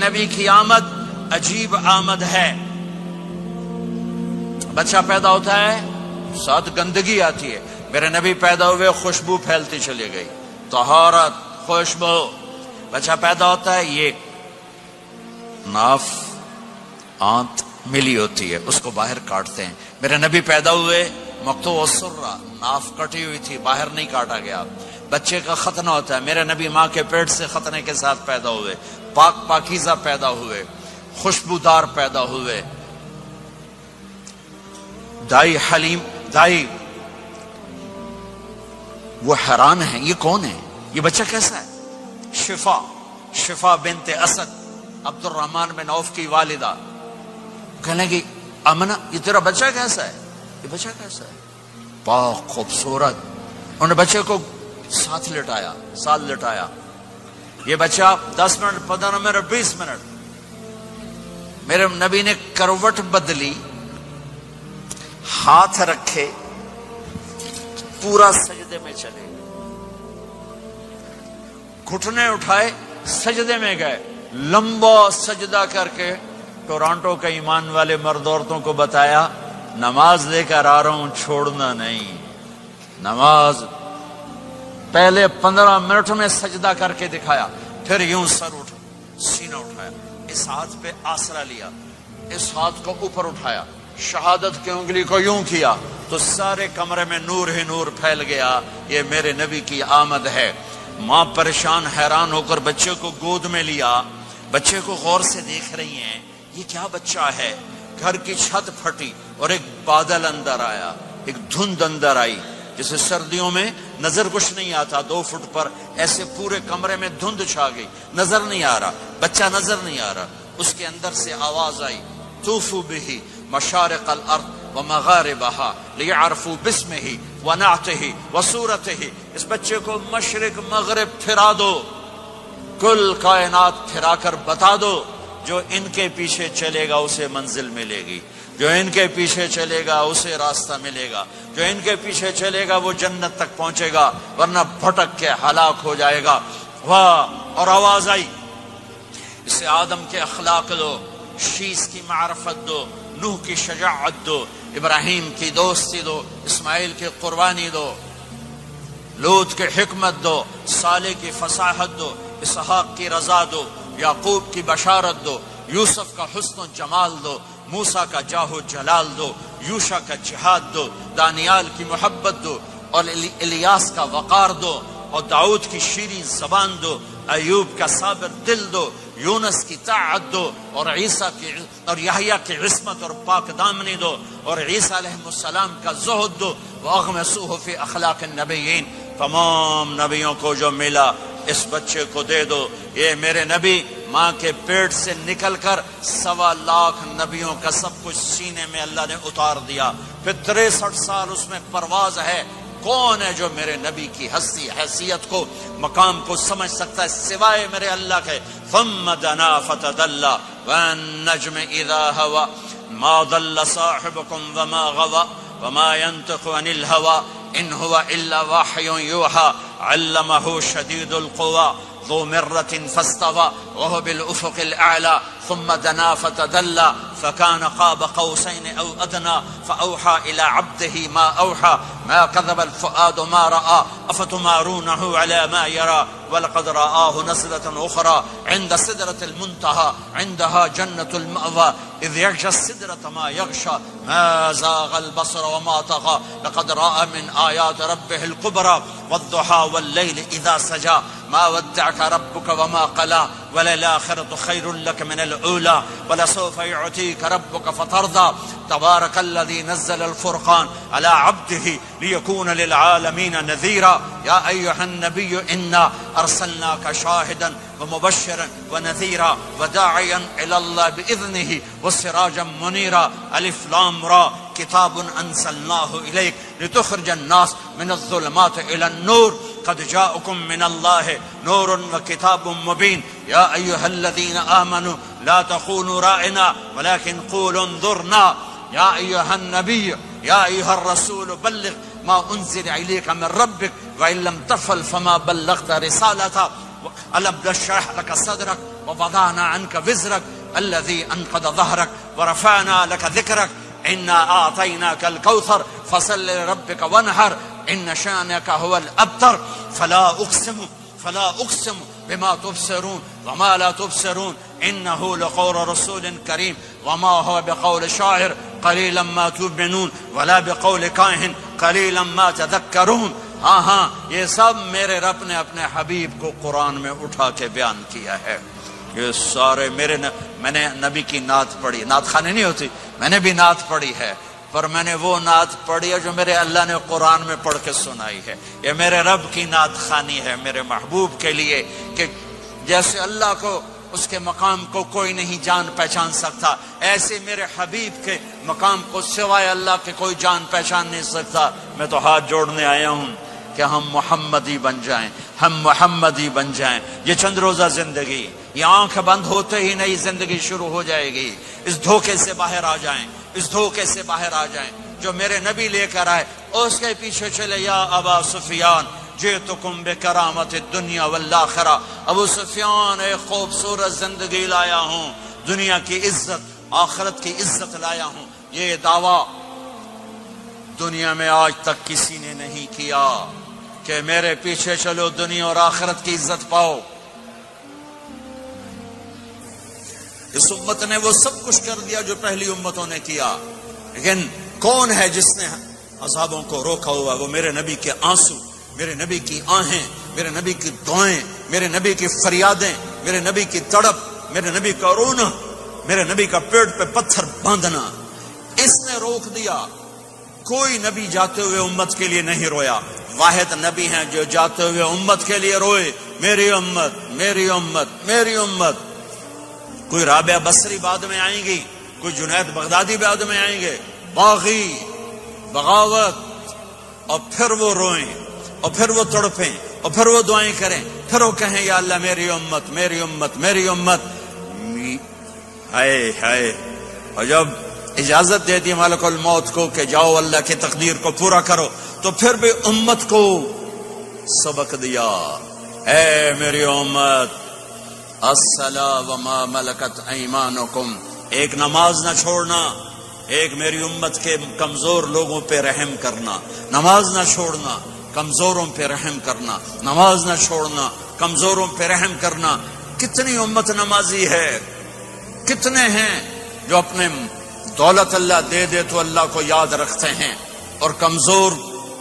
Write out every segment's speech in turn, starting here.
نبی کی آمد عجیب آمد ہے. بچہ پیدا ہوتا ہے ساتھ گندگی آتی ہے. میرے نبی پیدا ہوئے خوشبو پھیلتی چلی گئی, طہارت, خوشبو. بچہ پیدا ہوتا ہے یہ ناف آنت ملی ہوتی ہے, اس کو باہر کاٹتے ہیں. میرے نبی پیدا ہوئے مقطوع السرہ, ناف کٹی ہوئی تھی, باہر نہیں کاٹا گیا. بچے کا ختنہ ہوتا ہے. میرے نبی ماں کے پیٹ سے ختنے کے ساتھ پیدا ہوئے, پاک پاکیزہ پیدا ہوئے, خوشبودار پیدا ہوئے. دائی حلیم, دائی وہ حیران ہیں یہ کون ہے, یہ بچہ کیسا ہے. شفا بنت اسد, عبد الرحمن بن عوف کی والدہ, کہنے لگی امنہ یہ تیرا بچہ کیسا ہے, یہ بچہ کیسا ہے, پاک خوبصورت. انہوں نے بچے کو ساتھ لٹایا. یہ بچہ 10 منٹ 15 منٹ 20 منٹ, میرے نبی نے کروٹ بدلی, ہاتھ رکھے, پورا سجدے میں چلے, گھٹنے اٹھائے, سجدے میں گئے, لمبا سجدہ کر کے ٹورانٹو کے ایمان والے مرد عورتوں کو بتایا نماز لے کر آ رہا ہوں, چھوڑنا نہیں. نماز پہلے 15 منٹ میں سجدہ کر کے دکھایا, پھر یوں سر اٹھا, سینہ اٹھایا, اس ہاتھ پہ آسرا لیا, اس ہاتھ کو اوپر اٹھایا, شہادت کی انگلی کو یوں کیا تو سارے کمرے میں نور ہی نور پھیل گیا. یہ میرے نبی کی آمد ہے. ماں پریشان حیران ہو کر بچے کو گود میں لیا, بچے کو غور سے دیکھ رہی ہیں, یہ کیا بچہ ہے. گھر کی چھت پھٹی اور ایک بادل اندر آیا, ایک دھند اندر آئی, جیسے سردیوں میں نظر کچھ نہیں آتا 2 فٹ پر, ایسے پورے کمرے میں دھند چھا گئی, نظر نہیں آ رہا, بچہ نظر نہیں آ رہا. اس کے اندر سے آواز آئی طوفوا به مشارق الارض ومغاربها لیعرفوا باسمه ونعته وصورته. اس بچے کو مشرق مغرب پھرا دو, کل کائنات پھرا کر بتا دو. جو ان کے پیچھے چلے گا اسے منزل ملے گی, جو ان کے پیچھے چلے گا اسے راستہ ملے گا, جو ان کے پیچھے چلے گا وہ جنت تک پہنچے گا, ورنہ بھٹک کے ہلاک ہو جائے گا. واہ. اور آواز آئی اسے آدم کے اخلاق دو, شیس کی معرفت دو, نوح کی شجاعت دو, ابراہیم کی دوستی دو, اسماعیل کی قربانی دو, لوط کی حکمت دو, صالح کی فصاحت دو, اسحاق کی رضا دو, یعقوب کی بشارت دو, یوسف کا حسن و جمال دو, موسیٰ کا جاہ و جلال دو, یوشع کا جہاد دو, دانیال کی محبت دو, اور الیاس کا وقار دو, اور داؤد کی شیریں زبان دو, ایوب کا صابر دل دو, یونس کی طاعت دو, اور عیسیٰ کی اور یحییٰ کی عصمت اور پاک دامنی دو, اور عیسیٰ علیہ السلام کا زہد دو. وَأَغْمِسُوهُ فِي أَخْلَاقِ النَّبِيِّينَ. تمام نبیوں کو جو ملا اس بچے کو دے دو. یہ میرے نبی ماں کے پیٹ سے نکل کر 1.25 لاکھ نبیوں کا سب کچھ سینے میں اللہ نے اتار دیا. پھر 63 سال اس میں پرواز ہے. کون ہے جو میرے نبی کی ہستی حیثیت کو مقام کو سمجھ سکتا ہے سوائے میرے اللہ کے. ثم دنا فتدلى والنجم اذا هوى ما ضل صاحبكم وما غوى وما ينطق عن الهوى ان هو الا وحي يوحى علمه شديد القوى ذو مرة فاستوى وهو بالافق الاعلى ثم دنا فتدلى فكان قاب قوسين او ادنى فاوحى الى عبده ما اوحى ما كذب الفؤاد ما راى افتمارونه على ما يرى ولقد رآه نزلة اخرى عند سدرة المنتهى عندها جنة المأوى اذ يغشى السدرة ما يغشى ما زاغ البصر وما طغى لقد رأى من آيات ربه الكبرى والضحى والليل اذا سجى ما ودعك ربك وما قلى وللآخرة خير لك من الأولى ولسوف يعطيك ربك فترضى تبارك الذي نزل الفرقان على عبده ليكون للعالمين نذيرا يا أيها النبي إنا أرسلناك شاهدا ومبشرا ونذيرا وداعيا إلى الله بإذنه وسراجا منيرا ألف لام را كتاب أنزلناه إليك لتخرج الناس من الظلمات إلى النور قد جاءكم من الله نور وكتاب مبين يا أيها الذين آمنوا لا تخونوا رائنا ولكن قولوا انظرنا يا أيها النبي يا أيها الرسول بلغ ما أنزل إليك من ربك وإن لم تفعل فما بلغت رسالته ألم نشرح لك صدرك ووضعنا عنك وزرك الذي انقض ظهرك ورفعنا لك ذكرك انا اعطيناك الكوثر فصل لربك وانحر ان شانك هو الابتر فلا اقسم بما تبصرون وما لا تبصرون انه لقول رسول کریم وما هو بقول شاعر قلیلا ما تؤمنون ولا بقول کاہن قلیلا ما تذکرون. ہاں یہ سب میرے رب نے اپنے حبیب کو قرآن میں اٹھا کے بیان کیا ہے. یہ سارے میں نے نبی کی نعت پڑھی. نعت خانی نہیں ہوتی, میں نے بھی نعت پڑھی ہے, پر میں نے وہ نعت پڑھی ہے جو میرے اللہ نے قرآن میں پڑھ کے سنائی ہے. یہ میرے رب کی نعت خانی ہے میرے محبوب کے لیے, کہ جیسے اللہ کو اس کے مقام کو کوئی نہیں جان پہچان سکتا, ایسے میرے حبیب کے مقام کو سوائے اللہ کے کوئی جان پہچان نہیں سکتا. میں تو ہاتھ جوڑنے آیا ہوں کہ ہم محمدی بن جائیں, ہم محمدی بن جائیں. یہ چند روزہ زندگی, یہ آنکھ بند ہوتے ہی نئی زندگی شروع ہو جائے گی. اس دھوکے سے باہر آ جائیں, اس دھوکے سے باہر آ جائیں جو میرے نبی لے کر آئے, اور اس کے پیچھے چلے. یا ابا سفیان جئتکم بکرامت الدنیا والآخرہ, ابو سفیان ایک خوبصورت زندگی لایا ہوں, دنیا کی عزت آخرت کی عزت لایا ہوں. یہ دعویٰ دنیا میں آج تک کسی نے نہیں کیا کہ میرے پیچھے چلو دنیا اور آخرت کی عزت پاؤ. اس امت نے وہ سب کچھ کر دیا جو پہلی امتوں نے کیا, لیکن کون ہے جس نے عذابوں کو روکا ہوا؟ وہ میرے نبی کے آنسو, میرے نبی کی آہیں, میرے نبی کی دعائیں, میرے نبی کی فریادیں, میرے نبی کی تڑپ, میرے نبی کا رونا, میرے نبی کا پیٹ پہ پتھر باندھنا. اس نے روک دیا. کوئی نبی جاتے ہوئے امت کے لیے نہیں رویا. واحد نبی ہیں جو جاتے ہوئے امت کے لیے روئے, میری امت, میری امت, میری امت. کوئی رابعہ بصری بعد میں آئیں گی, کوئی جنید بغدادی بعد میں آئیں گے, باغی, بغاوت, اور پھر وہ روئیں, اور پھر وہ تڑپیں, اور پھر وہ دعائیں کریں, پھر وہ کہیں یا اللہ میری امت, میری امت, میری امت. ہائے ہائے. اور جب اجازت دے دی ملک الموت کو کہ جاؤ اللہ کی تقدیر کو پورا کرو, تو پھر بھی امت کو سبق دیا, اے میری امت, الصلاۃ وما ملکت ایمانکم, ایک نماز نہ چھوڑنا, ایک میری امت کے کمزور لوگوں پہ رحم کرنا, نماز نہ چھوڑنا, کمزوروں پہ رحم کرنا, نماز نہ چھوڑنا, کمزوروں پہ رحم کرنا. کتنی امت نمازی ہے, کتنے ہیں جو اپنے دولت اللہ دے دے تو اللہ کو یاد رکھتے ہیں اور کمزور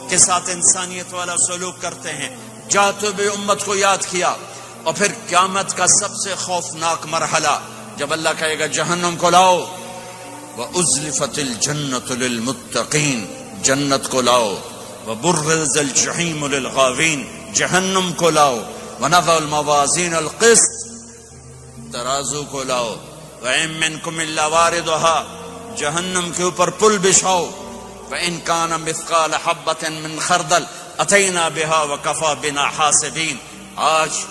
کے ساتھ انسانیت والا سلوک کرتے ہیں. جاتے بھی امت کو یاد کیا. اور پھر قیامت کا سب سے خوفناک مرحلہ جب اللہ کہے گا جہنم کو لاؤ, وَأُزْلِفَتِ الْجَنَّةُ لِلْمُتَّقِينَ, جنت کو لاؤ, وَبُرِّزَ الْجَحِيمُ لِلْغَاوِينَ, جہنم کو لاؤ, وَنَضَعُ الْمَوَازِينَ الْقِسْطَ, ترازو کو لاؤ, وَإِن مِّنكُمْ إِلَّا وَارِدُهَا, جہنم کے اوپر پل بچھاؤ, وَإِن كَانَ مِثْقَالَ حَبَّةٍ مِّن خَرْدَلٍ أَتَيْنَا بِهَا وَكَفَى بِنَا حَاسِبِينَ. آج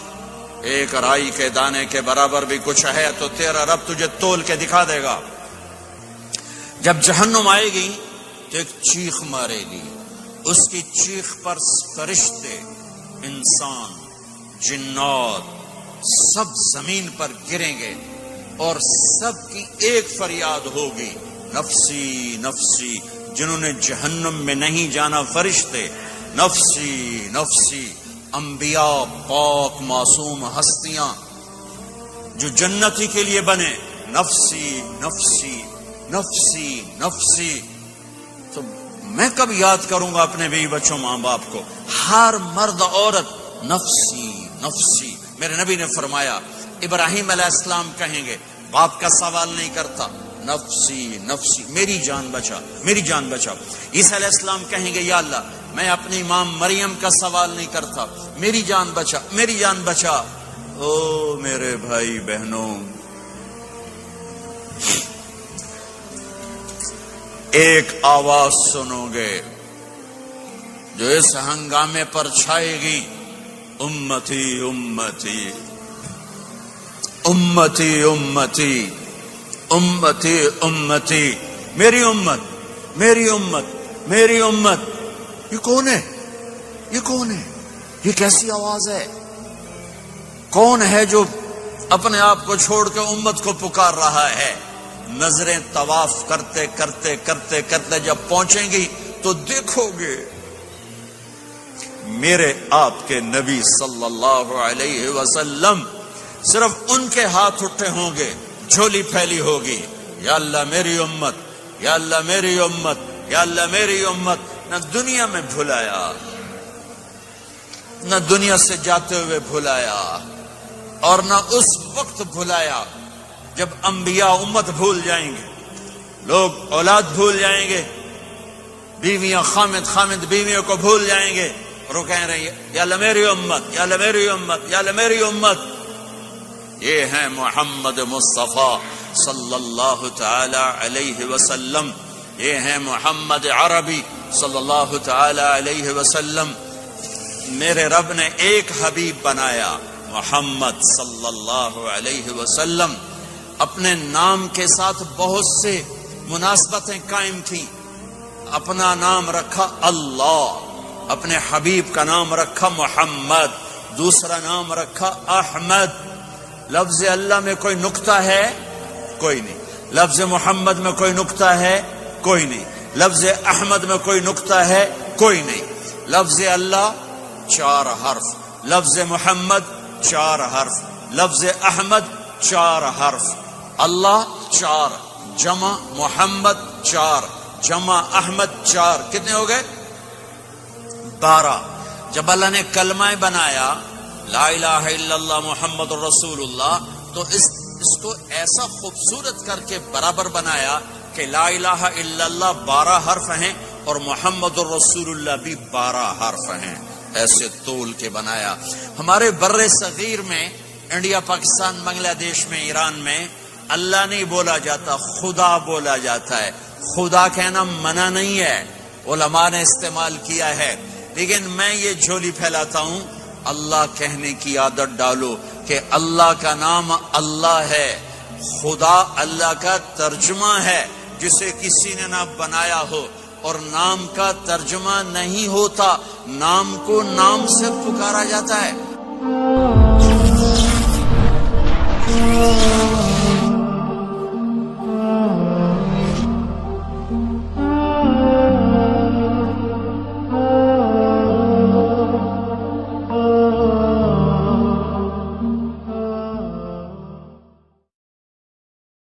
ایک رائی کے دانے کے برابر بھی کچھ ہے تو تیرا رب تجھے تول کے دکھا دے گا. جب جہنم آئے گی تو ایک چیخ مارے گی, اس کی چیخ پر فرشتے, انسان, جنات سب زمین پر گریں گے اور سب کی ایک فریاد ہوگی, نفسی نفسی. جنہوں نے جہنم میں نہیں جانا فرشتے, نفسی نفسی. انبیاء, پاک معصوم ہستیاں جو جنتی کے لیے بنے, نفسی نفسی نفسی نفسی. تو میں کب یاد کروں گا اپنے بیوی بچوں ماں باپ کو؟ ہر مرد عورت نفسی نفسی. میرے نبی نے فرمایا ابراہیم علیہ السلام کہیں گے, باپ کا سوال نہیں کرتا, نفسی نفسی, میری جان بچا, میری جان بچا. عیسیٰ علیہ السلام کہیں گے یا اللہ میں اپنی ماں مریم کا سوال نہیں کرتا, میری جان بچا, میری جان بچا. او میرے بھائی بہنوں, ایک آواز سنو گے جو اس ہنگامے پر چھائے گی, امتی امتی امتی امتی امتی امتی, میری امت, میری امت, میری امت. یہ کون ہے, یہ کون ہے, یہ کیسی آواز ہے؟ کون ہے جو اپنے آپ کو چھوڑ کے امت کو پکار رہا ہے۔ نظریں طواف کرتے کرتے کرتے کرتے جب پہنچیں گی تو دیکھو گے میرے آپ کے نبی صلی اللہ علیہ وسلم، صرف ان کے ہاتھ اٹھے ہوں گے، جھولی پھیلی ہوگی، یا اللہ میری امت، یا اللہ میری امت، یا اللہ میری امت۔ نہ دنیا میں بھلایا، نہ دنیا سے جاتے ہوئے بھلایا، اور نہ اس وقت بھلایا جب انبیاء امت بھول جائیں گے، لوگ اولاد بھول جائیں گے، بیویاں خامد بیویوں کو بھول جائیں گے، اور وہ کہہ رہے ہیں یا اللہ میری امت، یا اللہ میری امت، یا اللہ میری امت۔ یہ ہیں محمد مصطفیٰ صلی اللہ تعالی علیہ وسلم، یہ ہیں محمد عربی صلی اللہ تعالی علیہ وسلم۔ میرے رب نے ایک حبیب بنایا، محمد صلی اللہ علیہ وسلم۔ اپنے نام کے ساتھ بہت سے مناسبتیں قائم تھیں۔ اپنا نام رکھا اللہ، اپنے حبیب کا نام رکھا محمد، دوسرا نام رکھا احمد۔ لفظ اللہ میں کوئی نکتہ ہے؟ کوئی نہیں۔ لفظ محمد میں کوئی نکتہ ہے؟ کوئی نہیں۔ لفظ احمد میں کوئی نکتہ ہے؟ کوئی نہیں۔ لفظ اللہ 4 حرف، لفظ محمد 4 حرف، لفظ احمد 4 حرف۔ اللہ 4، جمع محمد 4، جمع احمد 4، کتنے ہو گئے؟ 12۔ جب اللہ نے کلمہ بنایا لا الہ الا اللہ محمد رسول اللہ، تو اس کو ایسا خوبصورت کر کے برابر بنایا کہ لا الہ الا اللہ 12 حرف ہیں اور محمد الرسول اللہ بھی 12 حرف ہیں، ایسے طول کے بنایا۔ ہمارے بر صغیر میں، انڈیا، پاکستان، بنگلہ دیش میں، ایران میں اللہ نہیں بولا جاتا، خدا بولا جاتا ہے۔ خدا کہنا منع نہیں ہے، علماء نے استعمال کیا ہے، لیکن میں یہ جھولی پھیلاتا ہوں، اللہ کہنے کی عادت ڈالو کہ اللہ کا نام اللہ ہے، خدا اللہ کا ترجمہ ہے جسے کسی نے نہ بنایا ہو، اور نام کا ترجمہ نہیں ہوتا، نام کو نام سے پکارا جاتا ہے۔